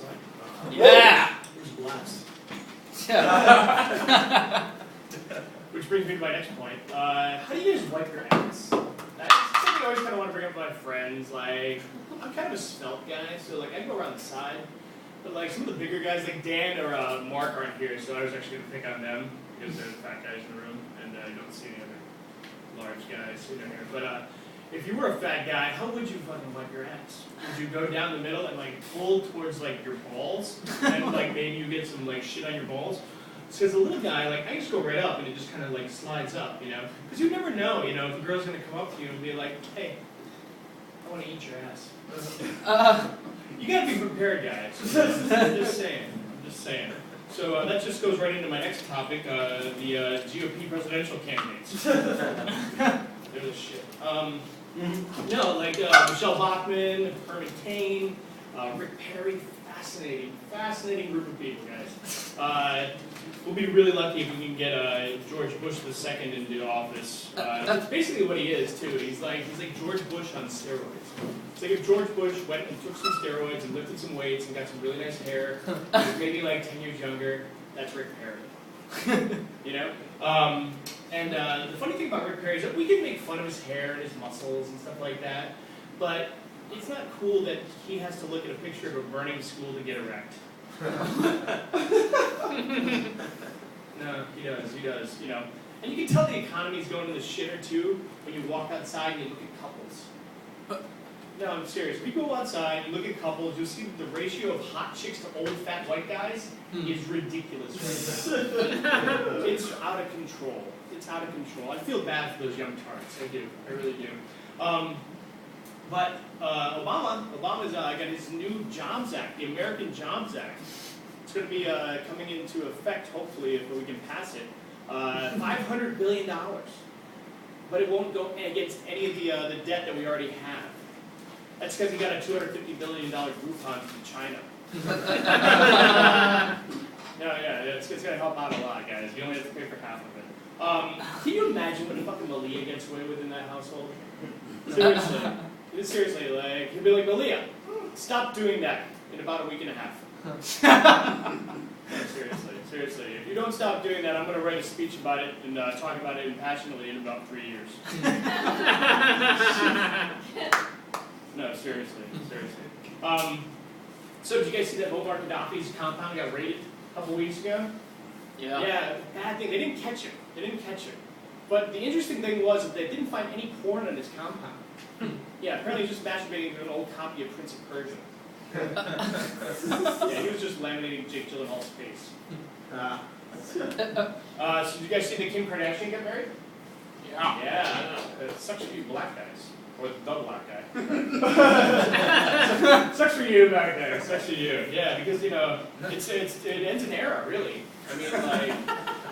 outside. Yeah! It was a blast. Yeah. Which brings me to my next point. How do you guys wipe your ass? That's something I always kind of want to bring up with my friends. Like, I'm kind of a svelte guy, so like I go around the side. But like some of the bigger guys, like Dan or Mark aren't here, so I was actually going to pick on them because they're the fat guys in the room, and you don't see any other large guys sitting here. But if you were a fat guy, how would you fucking wipe your ass? Would you go down the middle and like pull towards like your balls, and like maybe you get some like shit on your balls? So as a little guy, like I just go right up and it just kind of like slides up, you know? Because you never know, you know, if a girl's gonna come up to you and be like, hey, I want to eat your ass. You gotta be prepared, guys. I'm just saying. So that just goes right into my next topic, the GOP presidential candidates. They're the shit. No, like Michelle Bachmann, Herman Cain, Rick Perry, fascinating group of people, guys. We'll be really lucky if we can get George Bush II into office. That's basically what he is too. He's like George Bush on steroids. It's like if George Bush went and took some steroids and lifted some weights and got some really nice hair, maybe like 10 years younger. That's Rick Perry. You know? And the funny thing about Rick Perry is that we can make fun of his hair and his muscles and stuff like that, but it's not cool that he has to look at a picture of a burning school to get erect. No, he does, you know. And you can tell the economy's going to the shitter too when you walk outside and you look at couples. No, I'm serious. If you go outside and look at couples, you'll see that the ratio of hot chicks to old fat white guys is ridiculous right now. It's out of control. It's out of control. I feel bad for those young tarts. I do. I really do. But Obama's got his new Jobs Act, the American Jobs Act. It's going to be coming into effect, hopefully, if we can pass it. $500 billion. But it won't go against any of the debt that we already have. That's because he got a $250 billion Groupon from China. No, yeah, it's going to help out a lot, guys. You only have to pay for half of it. Can you imagine what fucking Malia gets away with in that household? Seriously, like, he'll be like, Malia, stop doing that in about a week and a half. No, seriously. If you don't stop doing that, I'm going to write a speech about it and talk about it passionately in about 3 years. No, seriously. So did you guys see that Muammar Gaddafi's compound got raided a couple weeks ago? Yeah. Yeah, bad thing. They didn't catch him. But the interesting thing was that they didn't find any porn on his compound. Yeah, apparently he was just masturbating to an old copy of Prince of Persia. Yeah, he was just laminating Jake Gyllenhaal's face. So did you guys see that Kim Kardashian got married? Yeah. Yeah, I know. It sucks for you black guys. Or the black guy. Sucks for you, black guy. Sucks for you. Yeah, because, you know, it ends an era, really. I mean,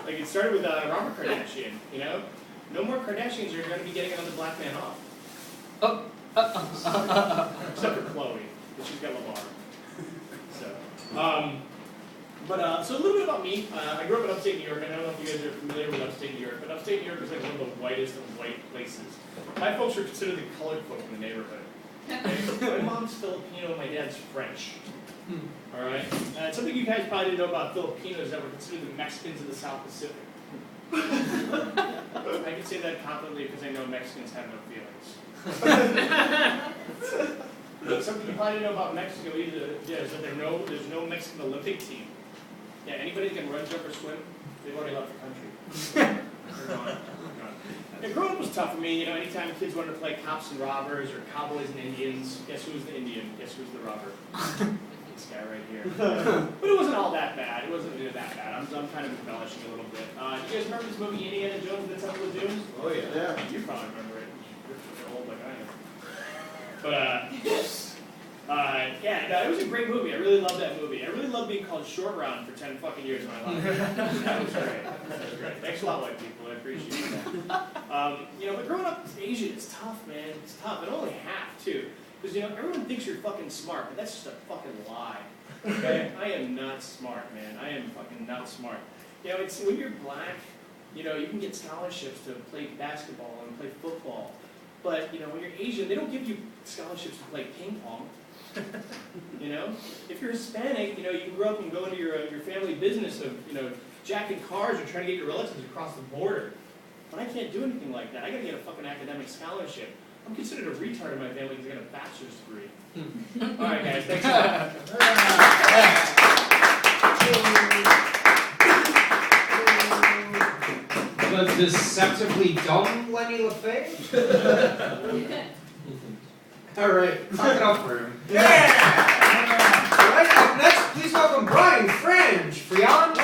like it started with Robert Kardashian, you know? No more Kardashians are going to be getting another black man off. Except for Chloe, but she's got LeVar. So a little bit about me. I grew up in upstate New York. I don't know if you guys are familiar with upstate New York, but upstate New York is like one of the whitest of white places. My folks are considered the colored folk in the neighborhood. Okay? My mom's Filipino and my dad's French. All right? Something you guys probably didn't know about Filipinos is that we're considered the Mexicans of the South Pacific. I can say that confidently because I know Mexicans have no feelings. Something you probably didn't know about Mexico either is that there's no Mexican Olympic team. Yeah, anybody that can run, jump, or swim, they've already left the country. They're gone. Yeah, growing up was tough for me. You know, anytime kids wanted to play cops and robbers or cowboys and Indians, guess who's the Indian? Guess who's the robber? This guy right here. But it wasn't all that bad. It wasn't really that bad. I'm kind of embellishing a little bit. Do you guys remember this movie, Indiana Jones and the Temple of Doom? Oh, yeah. You probably remember it. You're old like I am. But, yeah, no, it was a great movie. I really loved that movie. I really loved being called Short Round for 10 fucking years of my life. That was great. Thanks a lot, white people. I appreciate that. You know, but growing up in Asia, it's tough, man. It's tough. And only half, too. Because, you know, everyone thinks you're fucking smart, but that's just a fucking lie. Okay? I am not smart, man. I am fucking not smart. You know, it's when you're black, you know, you can get scholarships to play basketball and play football. But when you're Asian, they don't give you scholarships to play ping pong. If you're Hispanic, you can grow up and go into your family business of jacking cars or trying to get your relatives across the border. But I can't do anything like that. I got to get a fucking academic scholarship. I'm considered a retard in my family because I got a bachelor's degree. All right, guys, thanks a lot. The deceptively dumb Lenny LaFay? All right, talk it up for him. Yeah! All right, up next, please welcome Brian Fringe. Friand.